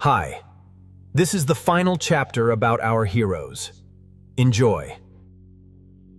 Hi, this is the final chapter about our heroes. Enjoy.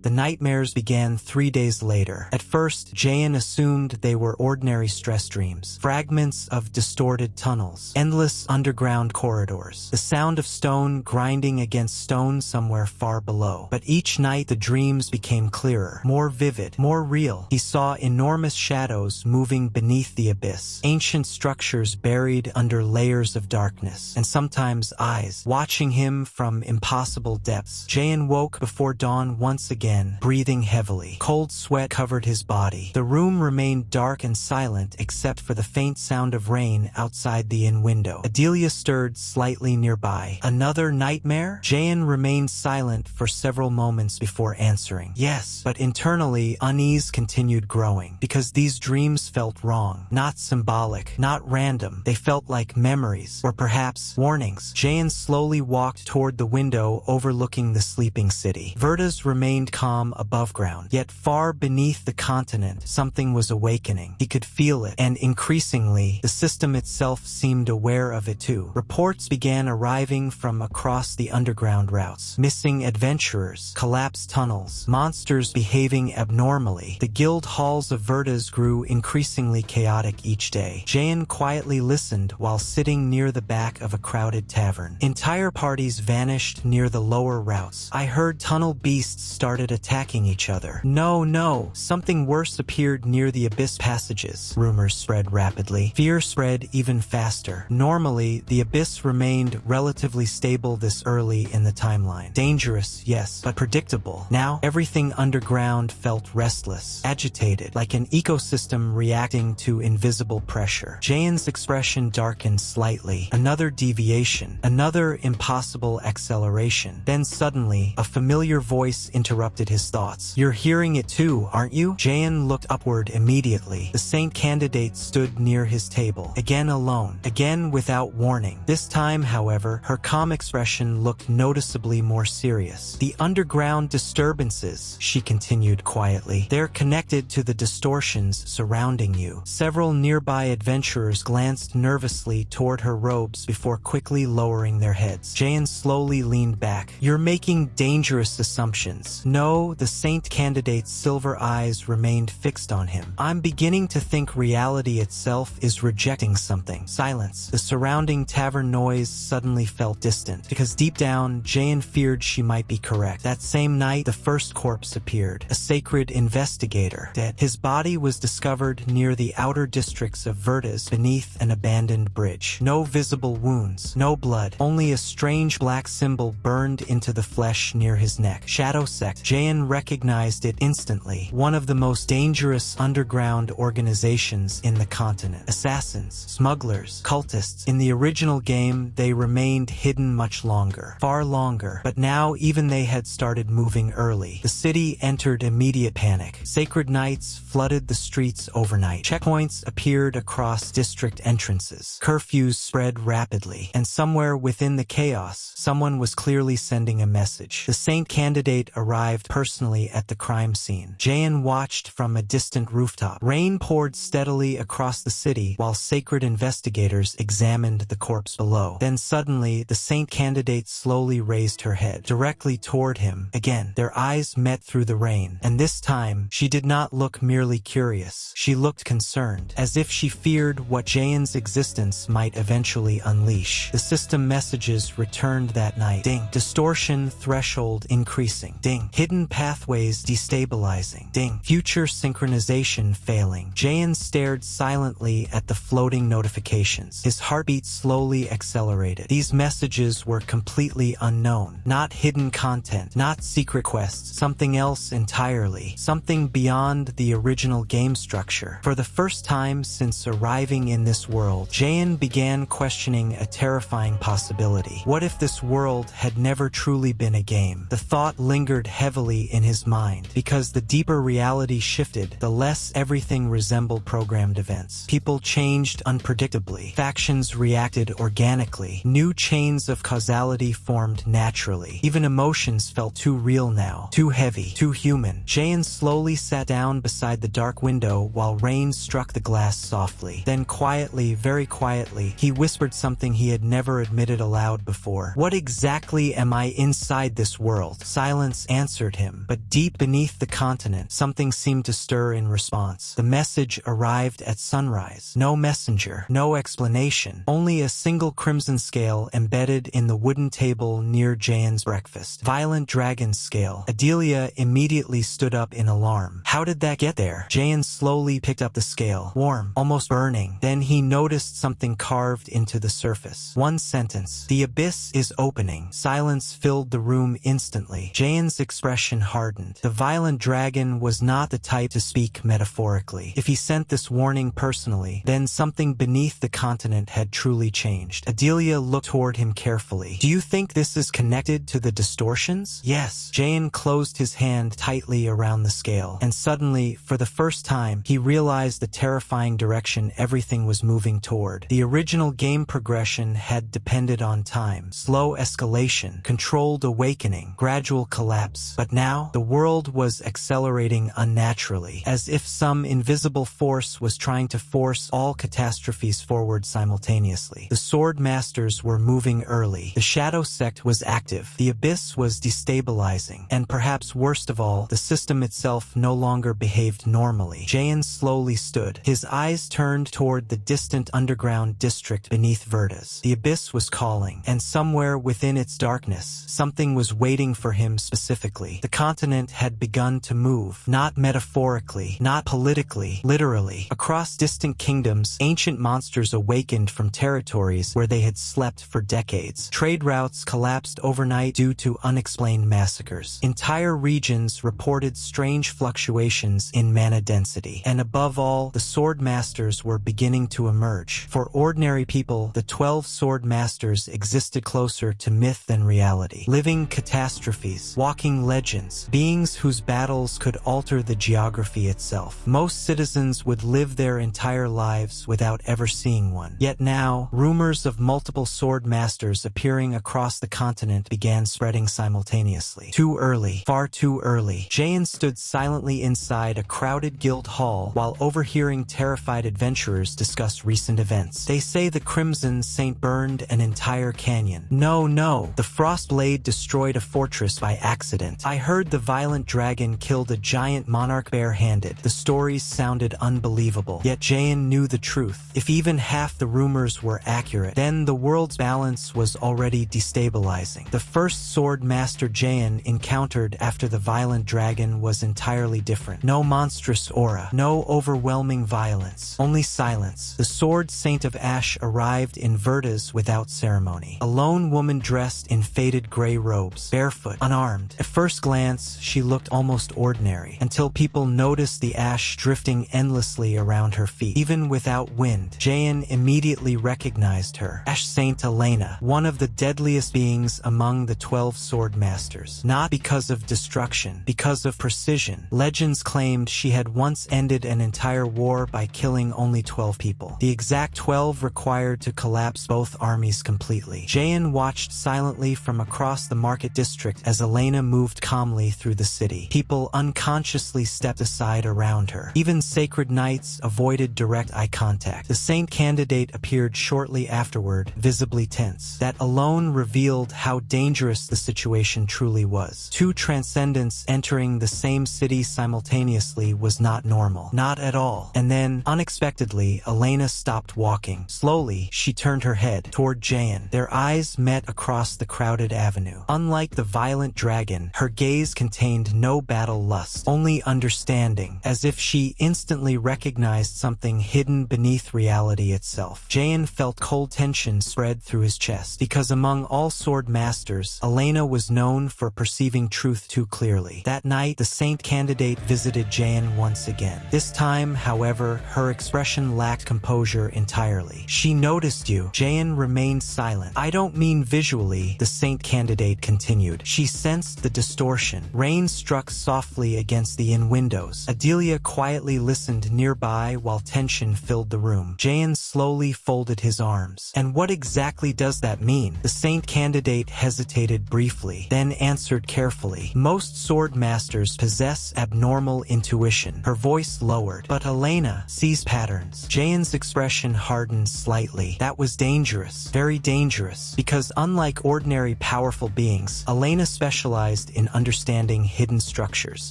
The nightmares began 3 days later. At first, Jaein assumed they were ordinary stress dreams. Fragments of distorted tunnels, endless underground corridors, the sound of stone grinding against stone somewhere far below. But each night the dreams became clearer, more vivid, more real. He saw enormous shadows moving beneath the abyss, ancient structures buried under layers of darkness, and sometimes eyes watching him from impossible depths. Jaein woke before dawn once again, breathing heavily. Cold sweat covered his body. The room remained dark and silent except for the faint sound of rain outside the inn window. Adelia stirred slightly nearby. Another nightmare? Jaein remained silent for several moments before answering. Yes, but internally, unease continued growing, because these dreams felt wrong. Not symbolic, not random. They felt like memories, or perhaps warnings. Jaein slowly walked toward the window overlooking the sleeping city. Verdas remained calm above ground, yet far beneath the continent, something was awakening. He could feel it, and increasingly, the system itself seemed aware of it too. Reports began arriving from across the underground routes. Missing adventurers, collapsed tunnels, monsters behaving abnormally. The guild halls of Verdas grew increasingly chaotic each day. Jaein quietly listened while sitting near the back of a crowded tavern. Entire parties vanished near the lower routes. I heard tunnel beasts started attacking each other. No, something worse appeared near the abyss passages. Rumors spread rapidly. Fear spread even faster. Normally, the abyss remained relatively stable this early in the timeline. Dangerous, yes, but predictable. Now, everything underground felt restless, agitated, like an ecosystem reacting to invisible pressure. Jaein's expression darkened slightly. Another deviation, another impossible acceleration. Then suddenly, a familiar voice interrupted his thoughts. You're hearing it too, aren't you? Jaein looked upward immediately. The saint candidate stood near his table, again alone, again without warning. This time, however, her calm expression looked noticeably more serious. The underground disturbances, she continued quietly, they're connected to the distortions surrounding you. Several nearby adventurers glanced nervously toward her robes before quickly lowering their heads. Jaein slowly leaned back. You're making dangerous assumptions. No, the saint candidate's silver eyes remained fixed on him. I'm beginning to think reality itself is rejecting something. Silence. The surrounding tavern noise suddenly felt distant, because deep down, Jaein feared she might be correct. That same night, the first corpse appeared, a sacred investigator, dead. His body was discovered near the outer districts of Verdas beneath an abandoned bridge. No visible wounds, no blood, only a strange black symbol burned into the flesh near his neck. Shadow Sect. Jaein recognized it instantly. One of the most dangerous underground organizations in the continent. Assassins, smugglers, cultists. In the original game, they remained hidden much longer. Far longer. But now even they had started moving early. The city entered immediate panic. Sacred nights flooded the streets overnight. Checkpoints appeared across district entrances. Curfews spread rapidly. And somewhere within the chaos, someone was clearly sending a message. The saint candidate arrived personally at the crime scene. Jaein watched from a distant rooftop. Rain poured steadily across the city while sacred investigators examined the corpse below. Then suddenly, the saint candidate slowly raised her head, directly toward him. Again, their eyes met through the rain, and this time, she did not look merely curious. She looked concerned, as if she feared what Jaein's existence might eventually unleash. The system messages returned that night. Ding. Distortion threshold increasing. Ding. Hidden pathways destabilizing. Ding. Future synchronization failing. Jaein stared silently at the floating notifications. His heartbeat slowly accelerated. These messages were completely unknown. Not hidden content. Not secret quests. Something else entirely. Something beyond the original game structure. For the first time since arriving in this world, Jaein began questioning a terrifying possibility. What if this world had never truly been a game? The thought lingered heavily heavily in his mind, because the deeper reality shifted, the less everything resembled programmed events. People changed unpredictably. Factions reacted organically. New chains of causality formed naturally. Even emotions felt too real now, too heavy, too human. Jaein slowly sat down beside the dark window while rain struck the glass softly. Then quietly, very quietly, he whispered something he had never admitted aloud before. "What exactly am I inside this world?" Silence answered him, but deep beneath the continent, something seemed to stir in response. The message arrived at sunrise. No messenger, no explanation, only a single crimson scale embedded in the wooden table near Jaein's breakfast. Violent dragon scale. Adelia immediately stood up in alarm. How did that get there? Jaein slowly picked up the scale. Warm, almost burning. Then he noticed something carved into the surface. One sentence. "The abyss is opening." Silence filled the room instantly. Jaein's expression hardened. The violent dragon was not the type to speak metaphorically. If he sent this warning personally, then something beneath the continent had truly changed. Adelia looked toward him carefully. "Do you think this is connected to the distortions?" "Yes." Jaein closed his hand tightly around the scale, and suddenly, for the first time, he realized the terrifying direction everything was moving toward. The original game progression had depended on time, slow escalation, controlled awakening, gradual collapse. But now, the world was accelerating unnaturally, as if some invisible force was trying to force all catastrophes forward simultaneously. The Sword Masters were moving early. The Shadow Sect was active. The Abyss was destabilizing. And perhaps worst of all, the system itself no longer behaved normally. Jaein slowly stood. His eyes turned toward the distant underground district beneath Verdas. The Abyss was calling, and somewhere within its darkness, something was waiting for him specifically. The continent had begun to move, not metaphorically, not politically, literally. Across distant kingdoms, ancient monsters awakened from territories where they had slept for decades. Trade routes collapsed overnight due to unexplained massacres. Entire regions reported strange fluctuations in mana density. And above all, the Sword Masters were beginning to emerge. For ordinary people, the 12 Sword Masters existed closer to myth than reality. Living catastrophes, walking legends, beings whose battles could alter the geography itself. Most citizens would live their entire lives without ever seeing one. Yet now, rumors of multiple Sword Masters appearing across the continent began spreading simultaneously. Too early, far too early. Jaein stood silently inside a crowded guild hall while overhearing terrified adventurers discuss recent events. "They say the Crimson Saint burned an entire canyon." "No, no. The Frostblade destroyed a fortress by accident." "I heard the violent dragon killed a giant monarch bare-handed." The stories sounded unbelievable. Yet Jaein knew the truth. If even half the rumors were accurate, then the world's balance was already destabilizing. The first Sword Master Jaein encountered after the violent dragon was entirely different. No monstrous aura, no overwhelming violence, only silence. The Sword Saint of Ash arrived in Verdas without ceremony. A lone woman dressed in faded gray robes, barefoot, unarmed. At first glance, she looked almost ordinary, until people noticed the ash drifting endlessly around her feet. Even without wind, Jaein immediately recognized her. Ash Saint Elena, one of the deadliest beings among the 12 Sword Masters. Not because of destruction, because of precision. Legends claimed she had once ended an entire war by killing only 12 people. The exact 12 required to collapse both armies completely. Jaein watched silently from across the market district as Elena moved calmly through the city. People unconsciously stepped aside around her. Even sacred knights avoided direct eye contact. The saint candidate appeared shortly afterward, visibly tense. That alone revealed how dangerous the situation truly was. Two transcendents entering the same city simultaneously was not normal. Not at all. And then, unexpectedly, Elena stopped walking. Slowly, she turned her head toward Jaein. Their eyes met across the crowded avenue. Unlike the violent dragon, her gaze contained no battle lust, only understanding, as if she instantly recognized something hidden beneath reality itself. Jaein felt cold tension spread through his chest, because among all Sword Masters, Elena was known for perceiving truth too clearly. That night, the saint candidate visited Jaein once again. This time, however, her expression lacked composure entirely. "She noticed you." Jaein remained silent. "I don't mean visually," the saint candidate continued. "She sensed the distortion distortion. Rain struck softly against the inn windows. Adelia quietly listened nearby while tension filled the room. Jayan slowly folded his arms. And what exactly does that mean? The saint candidate hesitated briefly, then answered carefully. Most sword masters possess abnormal intuition. Her voice lowered. But Elena sees patterns. Jayan's expression hardened slightly. That was dangerous. Very dangerous. Because unlike ordinary powerful beings, Elena specialized in understanding hidden structures,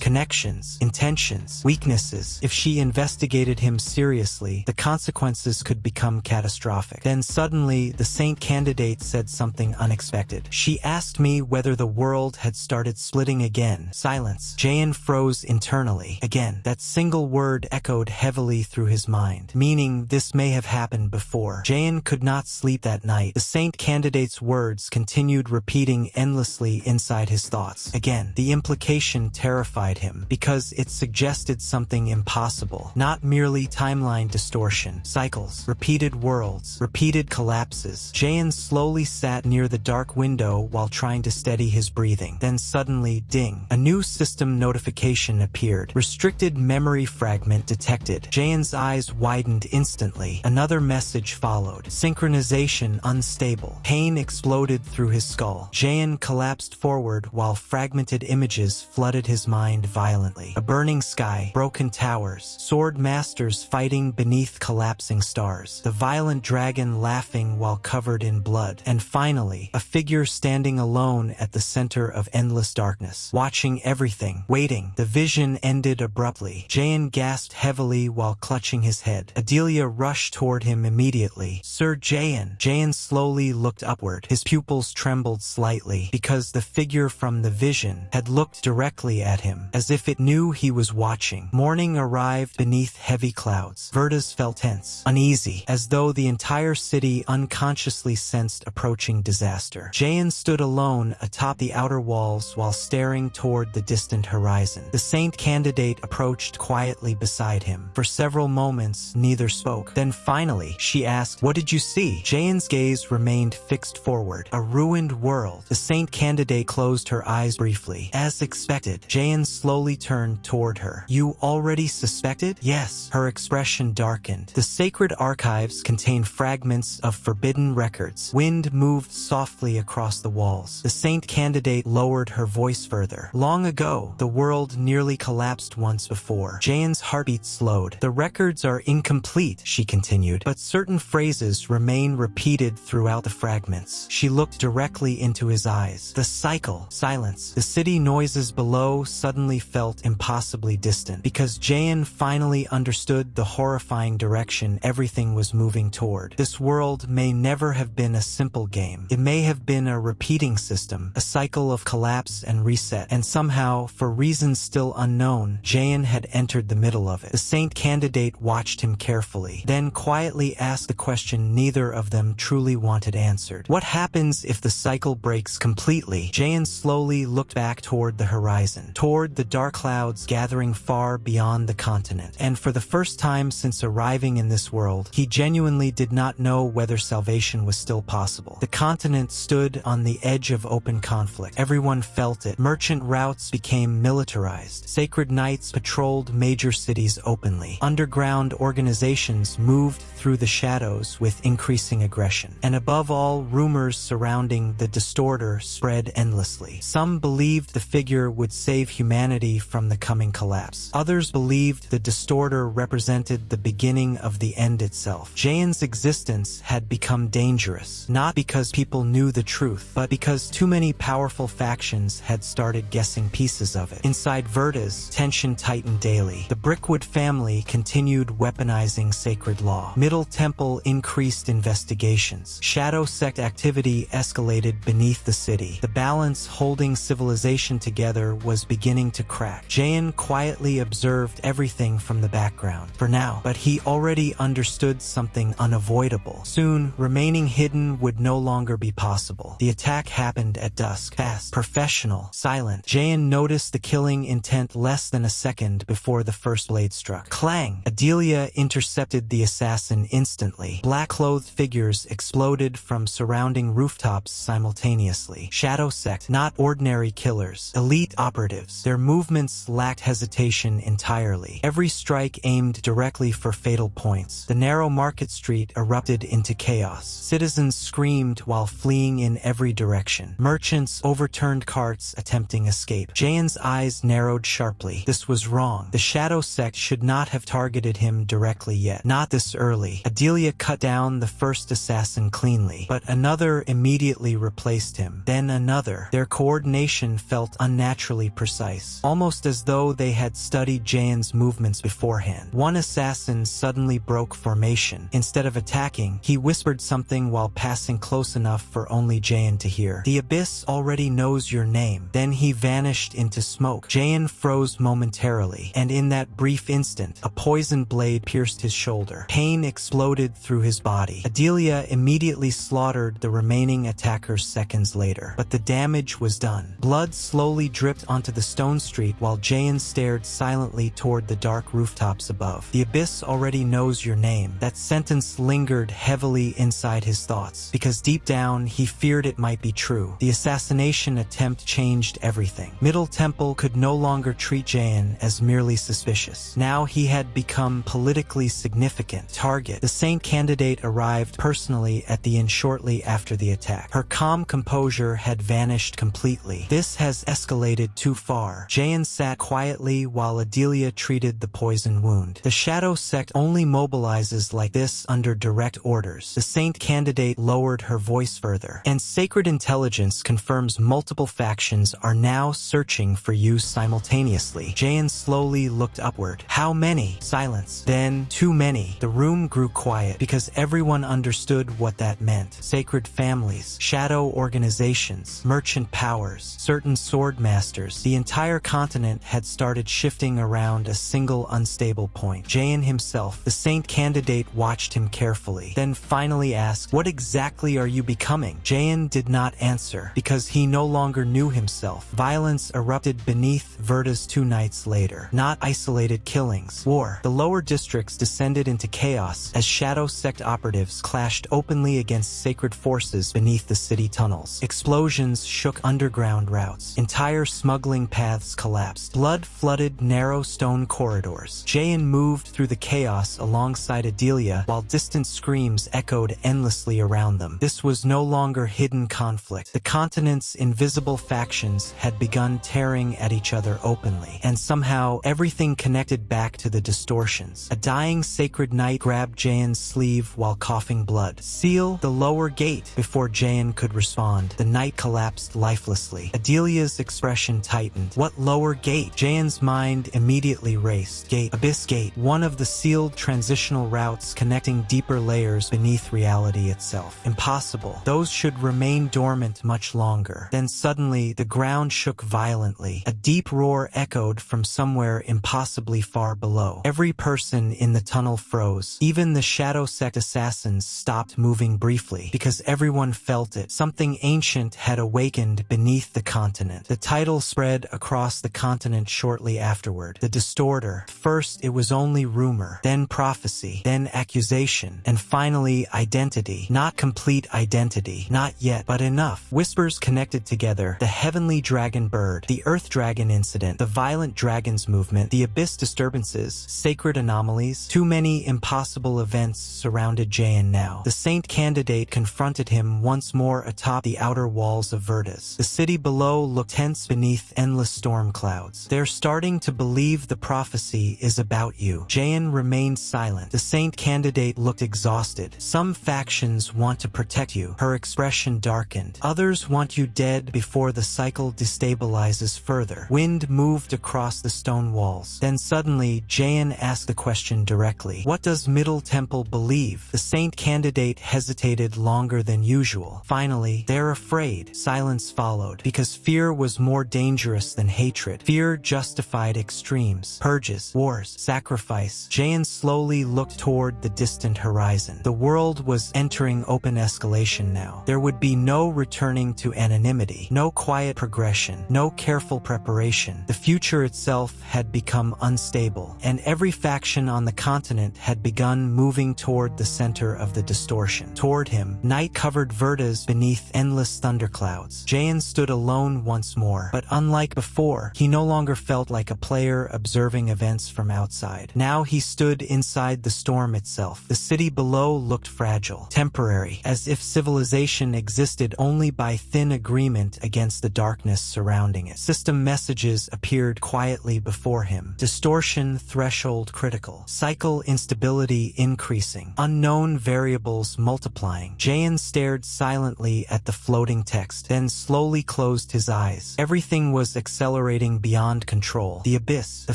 connections, intentions, weaknesses. If she investigated him seriously, the consequences could become catastrophic. Then suddenly, the saint candidate said something unexpected. She asked me whether the world had started splitting again. Silence. Jayan froze internally. Again, that single word echoed heavily through his mind, meaning this may have happened before. Jayan could not sleep that night. The saint candidate's words continued repeating endlessly inside his thoughts. Again, the implication terrified him, because it suggested something impossible, not merely timeline distortion, cycles, repeated worlds, repeated collapses. Jayan slowly sat near the dark window while trying to steady his breathing. Then suddenly, ding, a new system notification appeared. Restricted memory fragment detected. Jayan's eyes widened instantly. Another message followed. Synchronization unstable. Pain exploded through his skull. Jayan collapsed forward while fragmented images flooded his mind violently. A burning sky, broken towers, sword masters fighting beneath collapsing stars, the violent dragon laughing while covered in blood, and finally, a figure standing alone at the center of endless darkness, watching everything, waiting. The vision ended abruptly. Jayan gasped heavily while clutching his head. Adelia rushed toward him immediately. Sir Jayan. Jayan slowly looked upward. His pupils trembled slightly, because the figure from the vision had looked directly at him, as if it knew he was watching. Morning arrived beneath heavy clouds. Verdas felt tense, uneasy, as though the entire city unconsciously sensed approaching disaster. Jayan stood alone atop the outer walls while staring toward the distant horizon. The saint candidate approached quietly beside him. For several moments, neither spoke. Then finally, she asked, "What did you see?" Jayan's gaze remained fixed forward. A ruined world. The saint candidate closed her eyes briefly. As expected, Jayan slowly turned toward her. "You already suspected?" "Yes." Her expression darkened. "The sacred archives contain fragments of forbidden records." Wind moved softly across the walls. The saint candidate lowered her voice further. "Long ago, the world nearly collapsed once before." Jayan's heartbeat slowed. "The records are incomplete," she continued, "but certain phrases remain repeated throughout the fragments." She looked directly into his eyes. The cycle. Silence. The city noises below suddenly felt impossibly distant, because Jayan finally understood the horrifying direction everything was moving toward. This world may never have been a simple game. It may have been a repeating system, a cycle of collapse and reset, and somehow, for reasons still unknown, Jayan had entered the middle of it. The saint candidate watched him carefully, then quietly asked the question neither of them truly wanted answered. "What happens if the cycle breaks completely?" Jayan slowly looked back toward the horizon, toward the dark clouds gathering far beyond the continent. And for the first time since arriving in this world, he genuinely did not know whether salvation was still possible. The continent stood on the edge of open conflict. Everyone felt it. Merchant routes became militarized. Sacred knights patrolled major cities openly. Underground organizations moved through the shadows with increasing aggression. And above all, rumors surrounding the distorter spread endlessly. Some believed the figure would save humanity from the coming collapse. Others believed the distorter represented the beginning of the end itself. Jayan's existence had become dangerous, not because people knew the truth, but because too many powerful factions had started guessing pieces of it. Inside Verdas, tension tightened daily. The Brickwood family continued weaponizing sacred law. Middle Temple increased investigations. Shadow sect activity escalated beneath the city. The balance holding civilization together was beginning to crack. Jayan quietly observed everything from the background, for now, but he already understood something unavoidable. Soon, remaining hidden would no longer be possible. The attack happened at dusk. Fast, professional, silent. Jayan noticed the killing intent less than a second before the first blade struck. Clang! Adelia intercepted the assassin instantly. Black-clothed figures exploded from surrounding rooftops simultaneously. Shadow sect, not ordinary killers. killers, elite operatives. Their movements lacked hesitation entirely. Every strike aimed directly for fatal points. The narrow market street erupted into chaos. Citizens screamed while fleeing in every direction. Merchants overturned carts attempting escape. Jaehan's eyes narrowed sharply. This was wrong. The shadow sect should not have targeted him directly yet. Not this early. Adelia cut down the first assassin cleanly, but another immediately replaced him. Then another. Their coordination felt unnaturally precise, almost as though they had studied Jaehan's movements beforehand. One assassin suddenly broke formation. Instead of attacking, he whispered something while passing close enough for only Jaehan to hear. "The abyss already knows your name." Then he vanished into smoke. Jaehan froze momentarily, and in that brief instant, a poison blade pierced his shoulder. Pain exploded through his body. Adelia immediately slaughtered the remaining attackers seconds later, but the damage was done. Blood slowly dripped onto the stone street while Jaehan stared silently toward the dark rooftops above. "The abyss already knows your name." That sentence lingered heavily inside his thoughts, because deep down he feared it might be true. The assassination attempt changed everything. Middle Temple could no longer treat Jaehan as merely suspicious. Now he had become politically significant target. The saint candidate arrived personally at the inn shortly after the attack. Her calm composure had vanished completely. "This has escalated too far." Jaehan sat quietly while Adelia treated the poison wound. "The shadow sect only mobilizes like this under direct orders." The saint candidate lowered her voice further. "And sacred intelligence confirms multiple factions are now searching for you simultaneously." Jaehan slowly looked upward. "How many?" Silence. Then, "Too many." The room grew quiet because everyone understood what that meant. Sacred families, shadow organizations, merchant powers, certain sword masters. The entire continent had started shifting around a single unstable point. Jaehan himself, the saint candidate, watched him carefully, then finally asked, "What exactly are you becoming?" Jaehan did not answer, because he no longer knew himself. Violence erupted beneath Verda's 2 nights later. Not isolated killings. War. The lower districts descended into chaos as shadow sect operatives clashed openly against sacred forces beneath the city tunnels. Explosions shook underground routes. Entire smuggling paths collapsed. Blood flooded narrow stone corridors. Jaehan moved through the chaos alongside Adelia while distant screams echoed endlessly around them. This was no longer hidden conflict. The continent's invisible factions had begun tearing at each other openly, and somehow everything connected back to the distortions. A dying sacred knight grabbed Jaehan's sleeve while coughing blood. "Seal the lower gate." Before Jaehan could respond, the knight collapsed lifelessly. Adelia's expression tightened. "What lower gate?" Jaehan's mind immediately raced. "Gate. Abyss Gate. One of the sealed transitional routes connecting deeper layers beneath reality itself." Impossible. Those should remain dormant much longer. Then suddenly, the ground shook violently. A deep roar echoed from somewhere impossibly far below. Every person in the tunnel froze. Even the shadow sect assassins stopped moving briefly, because everyone felt it. Something ancient had awakened beneath the continent. The title spread across the continent shortly afterward. The Distorter. First, it was only rumor, then prophecy, then accusation, and finally identity. Not complete identity. Not yet, but enough. Whispers connected together. The heavenly dragon bird, the earth dragon incident, the violent dragons movement, the abyss disturbances, sacred anomalies. Too many impossible events surrounded Jaehan now. The saint candidate confronted him once more atop the outer walls of Verdas. The city below looked tense beneath endless storm clouds. "They're starting to believe the prophecy is about you." Jaehan remained silent. The saint candidate looked exhausted. "Some factions want to protect you." Her expression darkened. "Others want you dead before the cycle destabilizes further." Wind moved across the stone walls. Then suddenly, Jaehan asked the question directly. "What does Middle Temple believe?" The saint candidate hesitated longer than usual. Finally, "They're afraid." Silence followed, because fear was more dangerous than hatred. Fear justified extremes, purges, wars, sacrifice. Jaehan slowly looked toward the distant horizon. The world was entering open escalation now. There would be no returning to anonymity, no quiet progression, no careful preparation. The future itself had become unstable, and every faction on the continent had begun moving toward the center of the distortion. Toward him, night covered Verdas beneath endless thunderclouds. Jaehan stood alone began once more. But unlike before, he no longer felt like a player observing events from outside. Now he stood inside the storm itself. The city below looked fragile, temporary, as if civilization existed only by thin agreement against the darkness surrounding it. System messages appeared quietly before him. Distortion threshold critical. Cycle instability increasing. Unknown variables multiplying. Jayan stared silently at the floating text, then slowly closed his eyes. Everything was accelerating beyond control. The abyss, the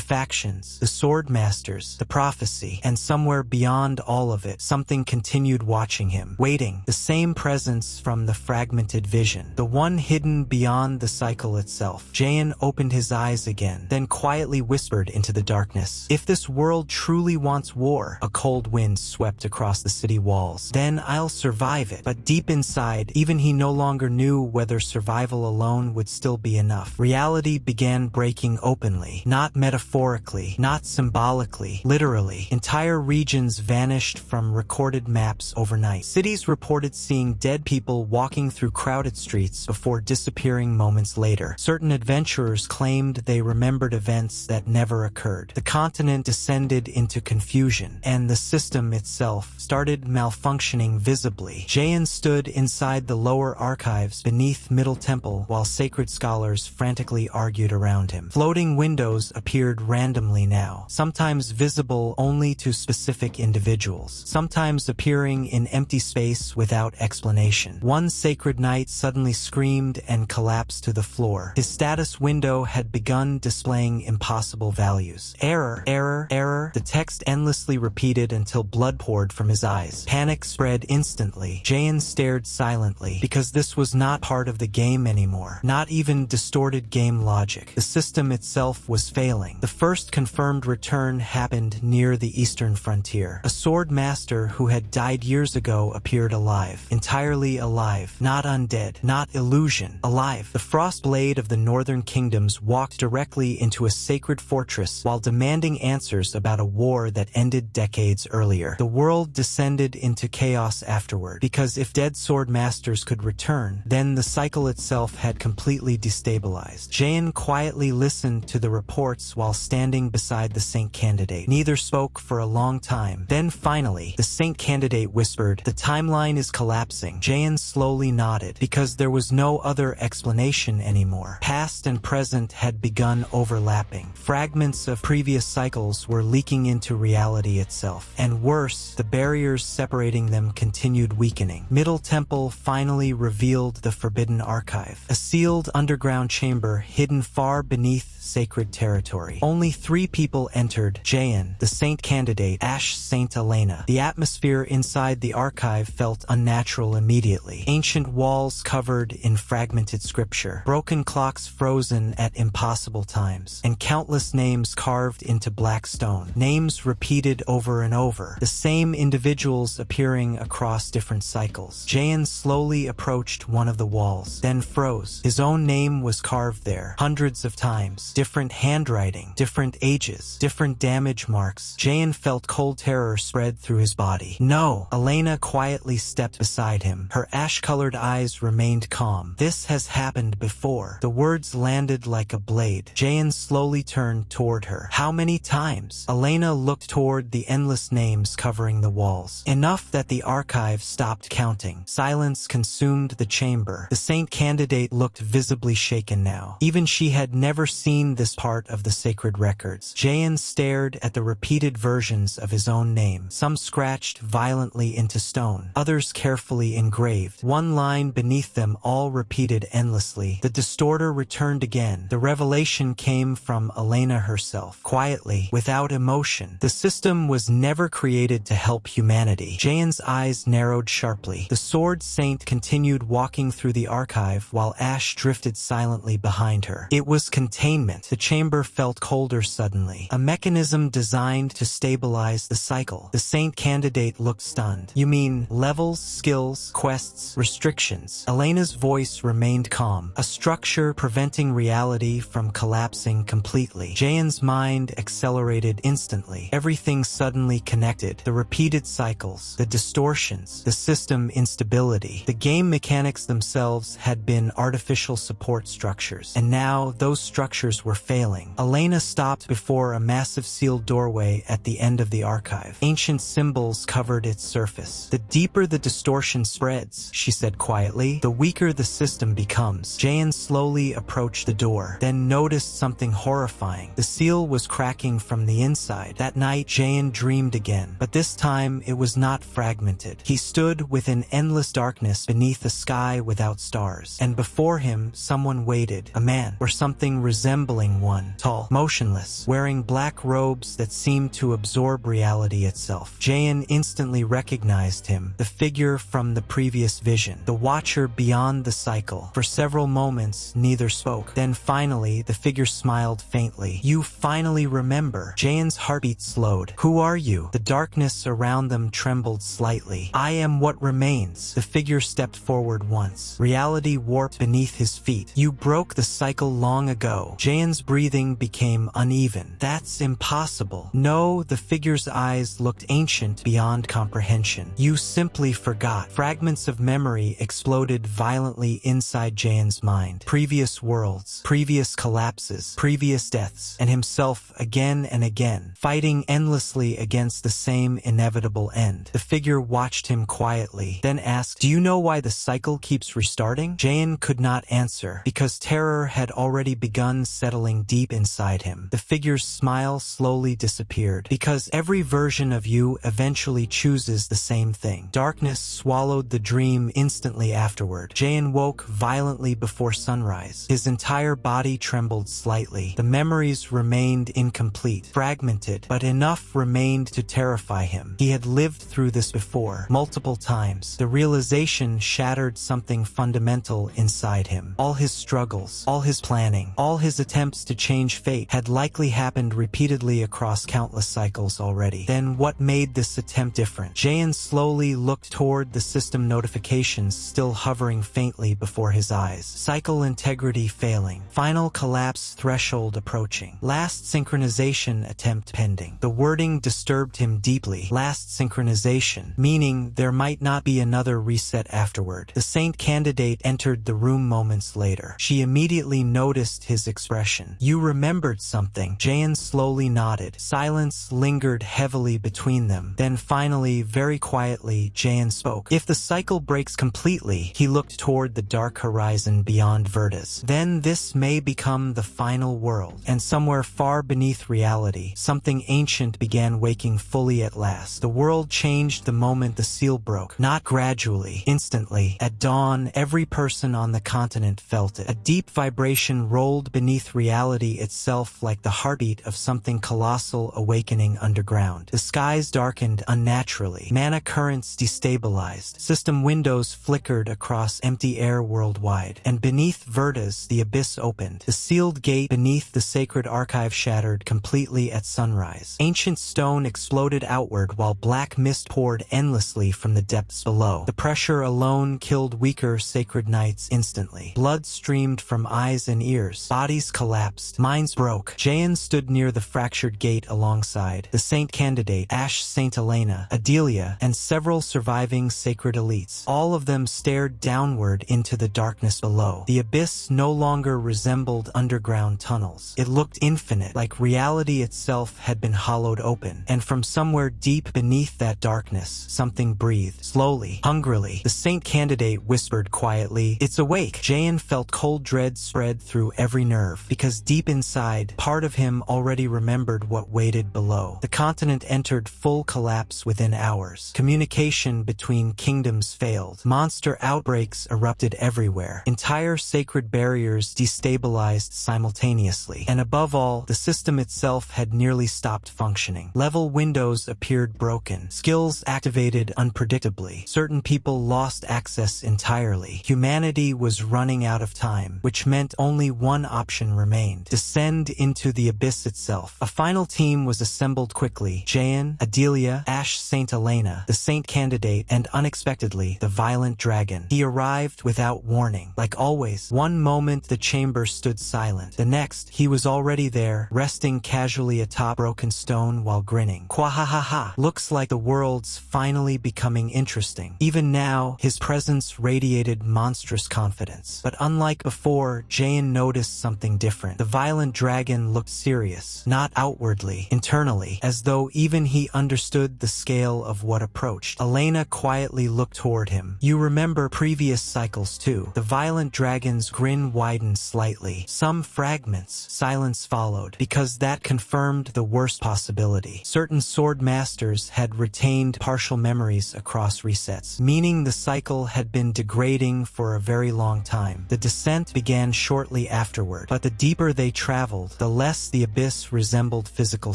factions, the sword masters, the prophecy, and somewhere beyond all of it, something continued watching him, waiting, the same presence from the fragmented vision, the one hidden beyond the cycle itself. Jayan opened his eyes again, then quietly whispered into the darkness, "If this world truly wants war," a cold wind swept across the city walls, "then I'll survive it." But deep inside, even he no longer knew whether survival alone would still be enough. Reality began breaking openly, not metaphorically, not symbolically, literally. Entire regions vanished from recorded maps overnight. Cities reported seeing dead people walking through crowded streets before disappearing moments later. Certain adventurers claimed they remembered events that never occurred. The continent descended into confusion, and the system itself started malfunctioning visibly. Jayan stood inside the lower archives beneath Middle Temple while sacred scholars frantically argued around him. Floating windows appeared randomly now, sometimes visible only to specific individuals, sometimes appearing in empty space without explanation. One sacred knight suddenly screamed and collapsed to the floor. His status window had begun displaying impossible values. Error, error, error. The text endlessly repeated until blood poured from his eyes. Panic spread instantly. Jayan stared silently, because this was not part of the game anymore. Not even distorted game logic. The system itself was failing. The first confirmed return happened near the eastern frontier. A sword master who had died years ago appeared alive. Entirely alive. Not undead. Not illusion. Alive. The frost blade of the northern kingdoms walked directly into a sacred fortress while demanding answers about a war that ended decades earlier. The world descended into chaos afterward, because if dead sword masters could return, then the cycle itself had completely destabilized. Jayan quietly listened to the reports while standing beside the Saint candidate. Neither spoke for a long time. Then finally, the Saint candidate whispered, "The timeline is collapsing." Jayan slowly nodded, because there was no other explanation anymore. Past and present had begun overlapping. Fragments of previous cycles were leaking into reality itself. And worse, the barriers separating them continued weakening. Middle Temple finally revealed the Forbidden Archive, a sealed underground chamber hidden far beneath sacred territory. Only 3 people entered: Jayan, the Saint candidate, Ash, Saint Elena. The atmosphere inside the archive felt unnatural immediately. Ancient walls covered in fragmented scripture, broken clocks frozen at impossible times, and countless names carved into black stone. Names repeated over and over, the same individuals appearing across different cycles. Jayan slowly approached one of the walls, then froze. His own name was carved there, hundreds of times. Different handwriting, different ages, different damage marks. Jayan felt cold terror spread through his body. "No!" Elena quietly stepped beside him. Her ash-colored eyes remained calm. "This has happened before." The words landed like a blade. Jayan slowly turned toward her. "How many times?" Elena looked toward the endless names covering the walls. Enough that the archive stopped counting. Silence consumed the chamber. The Saint candidate looked visibly shaken now. Even she had never seen this part of the sacred records. Jayan stared at the repeated versions of his own name, some scratched violently into stone, others carefully engraved. One line beneath them all repeated endlessly. The distorter returned again. The revelation came from Elena herself, quietly, without emotion. The system was never created to help humanity. Jayan's eyes narrowed sharply. The sword saint continued walking through the archive while Ash drifted silently behind her. It was containment. The chamber felt colder suddenly. A mechanism designed to stabilize the cycle. The Saint candidate looked stunned. "You mean levels, skills, quests, restrictions?" Elena's voice remained calm. "A structure preventing reality from collapsing completely." Jayan's mind accelerated instantly. Everything suddenly connected. The repeated cycles, the distortions, the system instability. The game mechanics themselves had been artificial essential support structures. And now, those structures were failing. Elena stopped before a massive sealed doorway at the end of the archive. Ancient symbols covered its surface. "The deeper the distortion spreads," she said quietly, "the weaker the system becomes." Jayan slowly approached the door, then noticed something horrifying. The seal was cracking from the inside. That night, Jayan dreamed again, but this time it was not fragmented. He stood within endless darkness beneath a sky without stars, and before him someone waited, a man, or something resembling one, tall, motionless, wearing black robes that seemed to absorb reality itself. Jayan instantly recognized him, the figure from the previous vision, the watcher beyond the cycle. For several moments, neither spoke. Then finally, the figure smiled faintly. "You finally remember." Jayan's heartbeat slowed. "Who are you?" The darkness around them trembled slightly. "I am what remains." The figure stepped forward once. Reality warped beneath his feet. "You broke the cycle long ago." Jayan's breathing became uneven. "That's impossible." "No," the figure's eyes looked ancient beyond comprehension. "You simply forgot." Fragments of memory exploded violently inside Jayan's mind. Previous worlds, previous collapses, previous deaths, and himself again and again, fighting endlessly against the same inevitable end. The figure watched him quietly, then asked, "Do you know why the cycle keeps restarting?" Jayan could not answer, because terror had already begun settling deep inside him. The figure's smile slowly disappeared. "Because every version of you eventually chooses the same thing." Darkness swallowed the dream instantly afterward. Jayan woke violently before sunrise. His entire body trembled slightly. The memories remained incomplete, fragmented, but enough remained to terrify him. He had lived through this before, multiple times. The realization shattered something fundamental inside him. All his struggles, all his planning, all his attempts to change fate had likely happened repeatedly across countless cycles already. Then what made this attempt different? Jayan slowly looked toward the system notifications still hovering faintly before his eyes. Cycle integrity failing. Final collapse threshold approaching. Last synchronization attempt pending. The wording disturbed him deeply. Last synchronization, meaning there might not be another reset afterward. The saint candidate entered the room moments later. She immediately noticed his expression. "You remembered something." Jayan slowly nodded. Silence lingered heavily between them. Then finally, very quietly, Jayan spoke. "If the cycle breaks completely," he looked toward the dark horizon beyond Verdes, "then this may become the final world." And somewhere far beneath reality, something ancient began waking fully at last. The world changed the moment the seal broke. Not gradually, instantly. At dawn, every person on the continent felt it. A deep vibration rolled beneath reality itself like the heartbeat of something colossal awakening underground. The skies darkened unnaturally. Mana currents destabilized. System windows flickered across empty air worldwide. And beneath Verdes, the abyss opened. The sealed gate beneath the sacred archive shattered completely at sunrise. Ancient stone exploded outward while black mist poured endlessly from the depths below. The pressure alone killed weaker sacred knights instantly. Blood streamed from eyes and ears. Bodies collapsed. Minds broke. Jayan stood near the fractured gate alongside the saint candidate, Ash Saint Elena, Adelia, and several surviving sacred elites. All of them stared downward into the darkness below. The abyss no longer resembled underground tunnels. It looked infinite, like reality itself had been hollowed open. And from somewhere deep beneath that darkness, something breathed, slowly, hungrily. The saint candidate whispered quietly, "It's awake." Jayan felt cold dread spread through every nerve, because deep inside, part of him already remembered what waited below. The continent entered full collapse within hours. Communication between kingdoms failed. Monster outbreaks erupted everywhere. Entire sacred barriers destabilized simultaneously. And above all, the system itself had nearly stopped functioning. Level windows appeared broken. Skills activated unpredictably. Certain people lost access entirely. Humanity was running out of time, which meant only one option remained: descend into the abyss itself. A final team was assembled quickly. Jayan, Adelia, Ash Saint Elena, the saint candidate, and unexpectedly, the violent dragon. He arrived without warning. Like always, one moment the chamber stood silent. The next, he was already there, resting casually atop broken stone while grinning. "Quahahaha, looks like the world's finally becoming interesting." Even now, his presence radiated monstrous confidence. friends. But unlike before, Jaein noticed something different. The violent dragon looked serious, not outwardly, internally, as though even he understood the scale of what approached. Elena quietly looked toward him. You remember previous cycles too. The violent dragon's grin widened slightly. Some fragments. Silence followed, because that confirmed the worst possibility. Certain sword masters had retained partial memories across resets, meaning the cycle had been degrading for a very long time. The descent began shortly afterward, but the deeper they traveled, the less the abyss resembled physical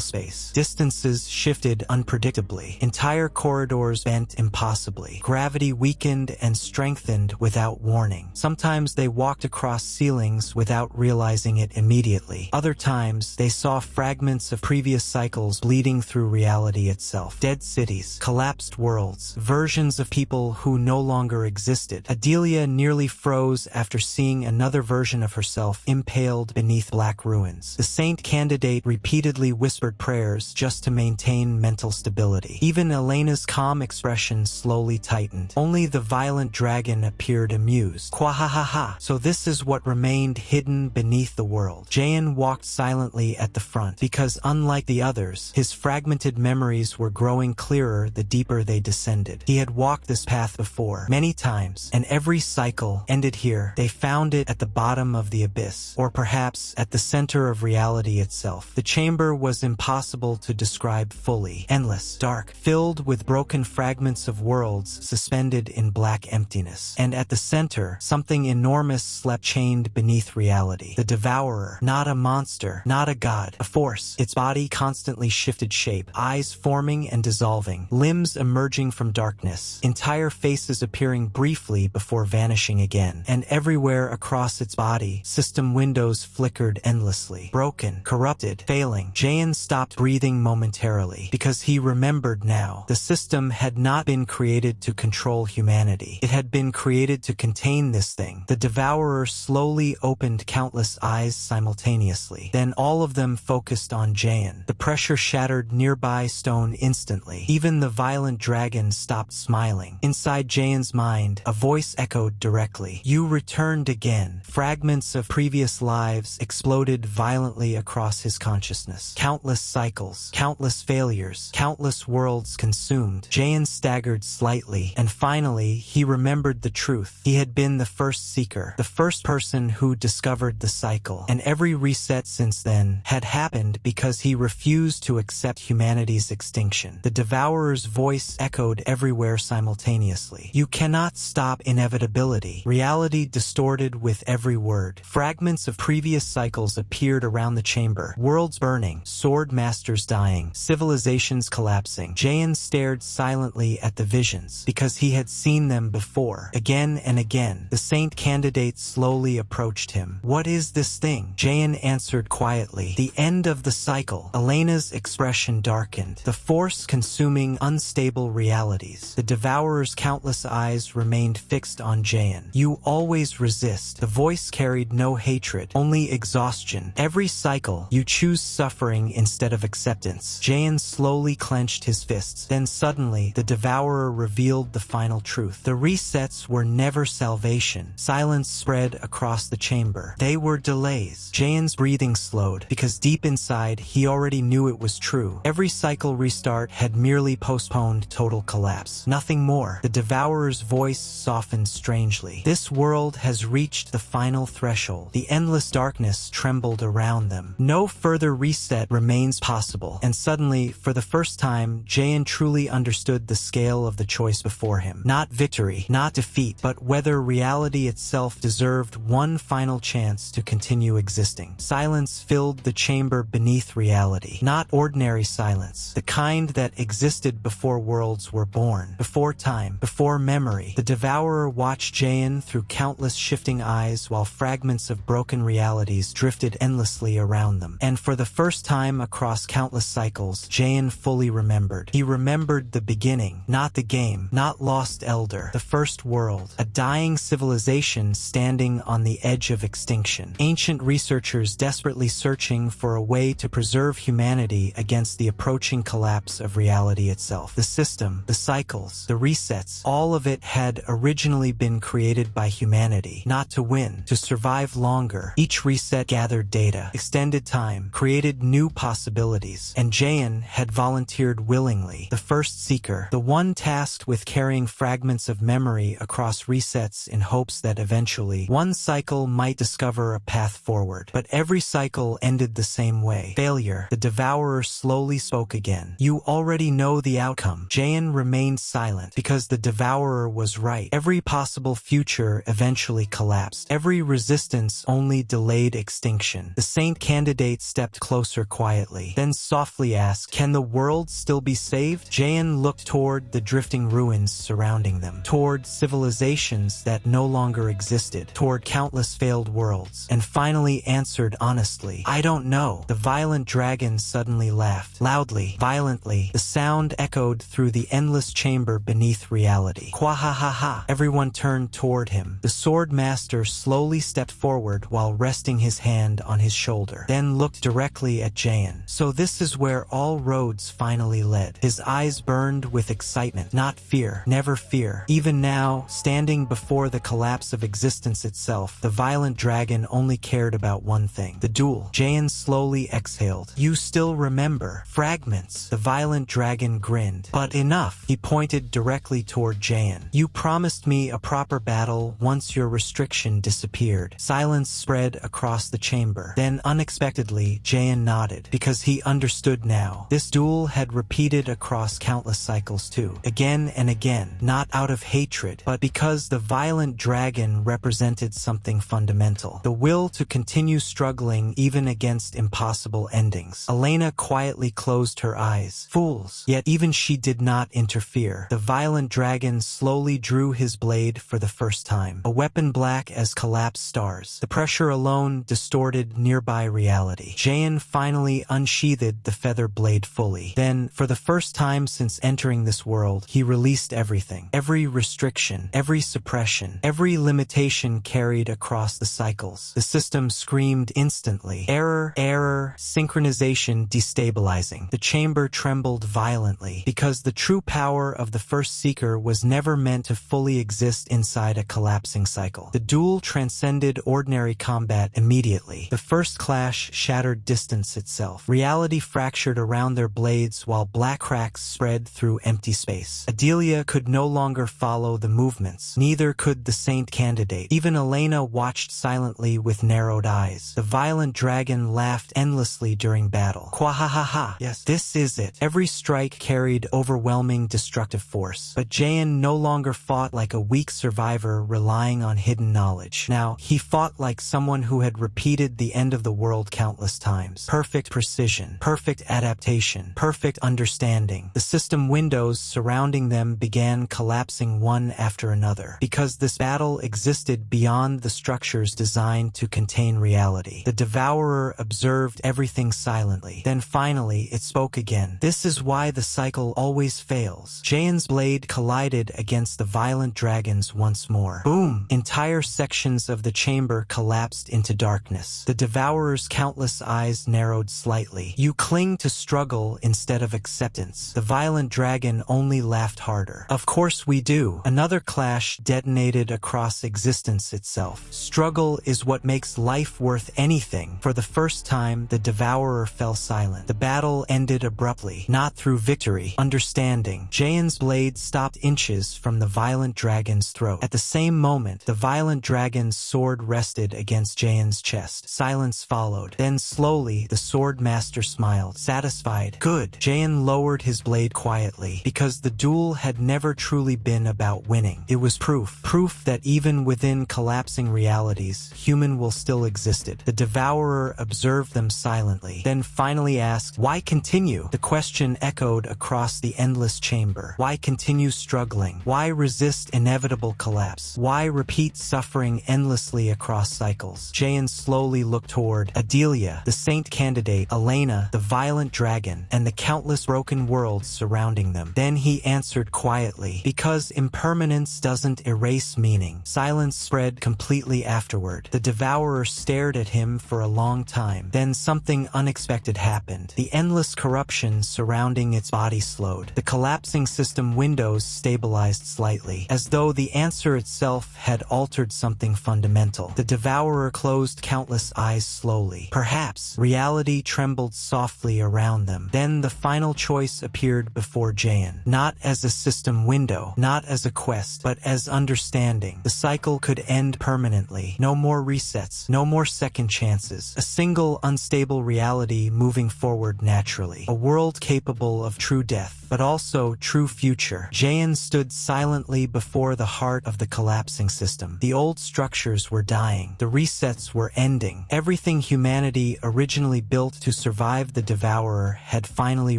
space. Distances shifted unpredictably. Entire corridors bent impossibly. Gravity weakened and strengthened without warning. Sometimes they walked across ceilings without realizing it immediately. Other times, they saw fragments of previous cycles bleeding through reality itself. Dead cities, collapsed worlds, versions of people who no longer existed. Adelia nearly froze after seeing another version of herself impaled beneath black ruins. The saint candidate repeatedly whispered prayers just to maintain mental stability. Even Elena's calm expression slowly tightened. Only the violent dragon appeared amused. Kwahahaha. So this is what remained hidden beneath the world. Jaein walked silently at the front, because unlike the others, his fragmented memories were growing clearer the deeper they descended. He had walked this path before, many times, and every cycle ended here. They found it at the bottom of the abyss, or perhaps at the center of reality itself. The chamber was impossible to describe fully. Endless, dark, filled with broken fragments of worlds suspended in black emptiness. And at the center, something enormous slept chained beneath reality. The Devourer, not a monster, not a god, a force. Its body constantly shifted shape, eyes forming and dissolving, limbs emerging from darkness, entire faces appearing briefly before vanishing again. And everywhere across its body, system windows flickered endlessly. Broken, corrupted, failing. Jaein stopped breathing momentarily, because he remembered now. The system had not been created to control humanity. It had been created to contain this thing. The Devourer slowly opened countless eyes simultaneously. Then all of them focused on Jaein. The pressure shattered nearby stone instantly. Even the violent dragon stopped smiling. Inside Jaein's mind, a voice echoed directly. You returned again. Fragments of previous lives exploded violently across his consciousness. Countless cycles, countless failures, countless worlds consumed. Jaein staggered slightly, and finally, he remembered the truth. He had been the first seeker, the first person who discovered the cycle, and every reset since then had happened because he refused to accept humanity's extinction. The Devourer's voice echoed everywhere simultaneously. You cannot stop inevitability. Reality distorted with every word. Fragments of previous cycles appeared around the chamber. Worlds burning, sword masters dying, civilizations collapsing. Jaein stared silently at the visions, because he had seen them before. Again and again, the saint candidate slowly approached him. What is this thing? Jaein answered quietly. The end of the cycle. Elena's expression darkened. The force consuming unstable realities. The Devourer's countless eyes remained fixed on Jaein. You always resist. The voice carried no hatred, only exhaustion. Every cycle, you choose suffering instead of acceptance. Jaein slowly clenched his fists. Then suddenly, the Devourer revealed the final truth. The resets were never salvation. Silence spread across the chamber. They were delays. Jaein's breathing slowed, because deep inside, he already knew it was true. Every cycle restart had merely postponed total collapse. Nothing more. The Devourer's voice softened strangely. This world has reached the final threshold. The endless darkness trembled around them. No further reset remains possible. And suddenly, for the first time, Jaein truly understood the scale of the choice before him. Not victory, not defeat, but whether reality itself deserved one final chance to continue existing. Silence filled the chamber beneath reality. Not ordinary silence, the kind that existed before worlds were born, before time, before memory. The Devourer watched Jaein through countless shifting eyes while fragments of broken realities drifted endlessly around them. And for the first time across countless cycles, Jaein fully remembered. He remembered the beginning, not the game, not Lost Elder, the first world, a dying civilization standing on the edge of extinction. Ancient researchers desperately searching for a way to preserve humanity against the approaching collapse of reality itself. The system, the cycles, the resets, all of it had originally been created by humanity. humanity, not to win, to survive longer. Each reset gathered data, extended time, created new possibilities, and Jaein had volunteered willingly, the first seeker, the one tasked with carrying fragments of memory across resets in hopes that eventually one cycle might discover a path forward. But every cycle ended the same way. Failure. The devourer slowly spoke again. You already know the outcome. Jaein remained silent because the devourer was right. Every possible future eventually collapsed. Every resistance only delayed extinction. The saint candidate stepped closer quietly, then softly asked, "Can the world still be saved?" Jaein looked toward the drifting ruins surrounding them, toward civilizations that no longer existed, toward countless failed worlds, and finally answered honestly, "I don't know." The violent dragon suddenly laughed, loudly, violently. The sound echoed through the endless chamber beneath reality. Kwahahaha! Everyone turned toward him. The sword master slowly stepped forward while resting his hand on his shoulder, then looked directly at Jaein. So this is where all roads finally led. His eyes burned with excitement, not fear, never fear. Even now, standing before the collapse of existence itself, the violent dragon only cared about one thing: the duel. Jaein slowly exhaled. "You still remember fragments?" The violent dragon grinned. "But enough." He pointed directly toward Jaein. "You promised me a proper battle once your restriction disappeared." Silence spread across the chamber. Then unexpectedly, Jaein nodded, because he understood now. This duel had repeated across countless cycles too, again and again, not out of hatred, but because the violent dragon represented something fundamental: the will to continue struggling even against impossible endings. Elena quietly closed her eyes. Fools! Yet even she did not interfere. The violent dragon slowly drew his blade for the first time, a weapon black as collapsed stars. The pressure alone distorted nearby reality. Jaein finally unsheathed the feather blade fully. Then, for the first time since entering this world, he released everything. Every restriction, every suppression, every limitation carried across the cycles. The system screamed instantly. Error, error, synchronization destabilizing. The chamber trembled violently, because the true power of the first seeker was never meant to fully exist inside a collapsing cycle. The duel transcended ordinary combat immediately. The first clash shattered distance itself. Reality fractured around their blades while black cracks spread through empty space. Adelia could no longer follow the movements. Neither could the saint candidate. Even Elena watched silently with narrowed eyes. The violent dragon laughed endlessly during battle. Kwahahaha! Yes, this is it. Every strike carried overwhelming destructive force. But Jaein no longer fought like a weak survivor relying on hidden knowledge. Now, he fought like someone who had repeated the end of the world countless times. Perfect precision, perfect adaptation, perfect understanding. The system windows surrounding them began collapsing one after another, because this battle existed beyond the structures designed to contain reality. The devourer observed everything silently. Then finally, it spoke again. "This is why the cycle always fails." Jaein's blade collided against the violent dragons once more. Boom! Entire sections of the chamber collapsed into darkness. The devourer's countless eyes narrowed slightly. "You cling to struggle instead of acceptance." The violent dragon only laughed harder. "Of course we do." Another clash detonated across existence itself. Struggle is what makes life worth anything. For the first time, the devourer fell silent. The battle ended abruptly, not through victory, understanding. Jaein's blade stopped inches from the violent dragon's throat. At the same moment, the violent dragon's sword rested against Jaein's chest. Silence followed. Then slowly, the sword master smiled, satisfied. "Good." Jaein lowered his blade quietly, because the duel had never truly been about winning. It was proof. Proof that even within collapsing realities, human will still existed. The devourer observed them silently, then finally asked, "Why continue?" The question echoed across the endless chamber. Why continue struggling? Why resist inevitable collapse? Why repeat suffering endlessly across cycles? Jaein slowly looked toward Adelia, the saint candidate, Elena, the violent dragon, and the countless broken worlds surrounding them. Then he answered quietly, "Because impermanence doesn't erase meaning." Silence spread completely afterward. The devourer stared at him for a long time. Then something unexpected happened. The endless corruption surrounding its body slowed. The collapsing system windows stabilized slightly, as though the answer itself had had altered something fundamental. The devourer closed countless eyes slowly. Perhaps reality trembled softly around them. Then the final choice appeared before Jaein. Not as a system window, not as a quest, but as understanding. The cycle could end permanently. No more resets, no more second chances. A single unstable reality moving forward naturally. A world capable of true death, but also true future. Jaein stood silently before the heart of the collapsing system. The old structures were dying. The resets were ending. Everything humanity originally built to survive the devourer had finally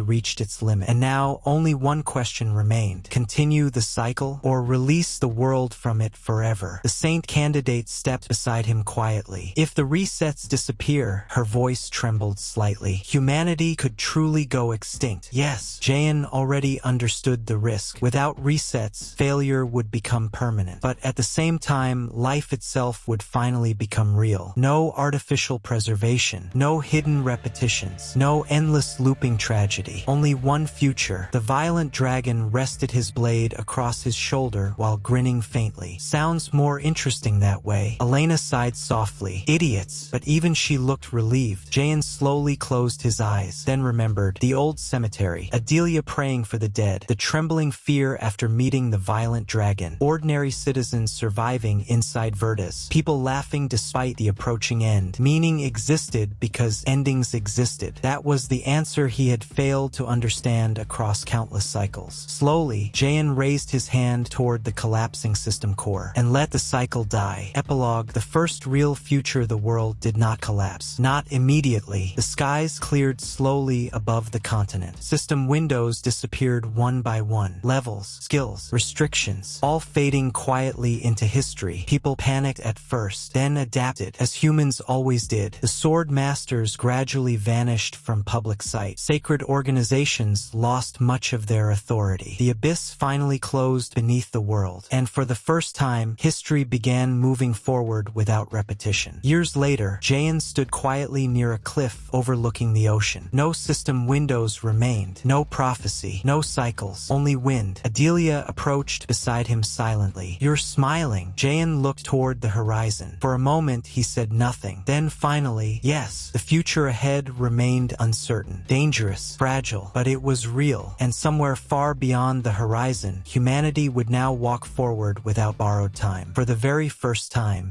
reached its limit. And now only one question remained. Continue the cycle or release the world from it forever? The saint candidate stepped beside him quietly. If the resets disappear, her voice trembled slightly, humanity could truly go extinct. Yes, Jaein already understood the risk. Without resets, failure would become permanent. But at the same time, life itself would finally become real. No artificial preservation, no hidden repetitions, no endless looping tragedy. Only one future. The violent dragon rested his blade across his shoulder while grinning faintly. Sounds more interesting that way. Elena sighed softly. Idiots. But even she looked relieved. Jaein slowly closed his eyes, then remembered the old cemetery. Adelia praying for the dead. The trembling fear after meeting the violent dragon. Ordinary citizens surviving inside Verdes. People laughing despite the approaching end. Meaning existed because endings existed. That was the answer he had failed to understand across countless cycles. Slowly, Jaein raised his hand toward the collapsing system core and let the cycle die. Epilogue: the first real future the world did not collapse. Not immediately. The skies cleared slowly above the continent. System windows disappeared one by one. Levels, skills, restrictions, all fading quietly into history. People panicked at first, then adapted, as humans always did. The sword masters gradually vanished from public sight. Sacred organizations lost much of their authority. The abyss finally closed beneath the world, and for the first time, history began moving forward without repetition. Years later, Jaein stood quietly near a cliff overlooking the ocean. No system windows remained, no prophecy, no cycles, only wind. Adelia approached beside him silently. "You're smiling." Jaein looked toward the horizon. For a moment, he said nothing. Then finally, "Yes." The future ahead remained uncertain, dangerous, fragile, but it was real. And somewhere far beyond the horizon, humanity would now walk forward without borrowed time. For the very first time,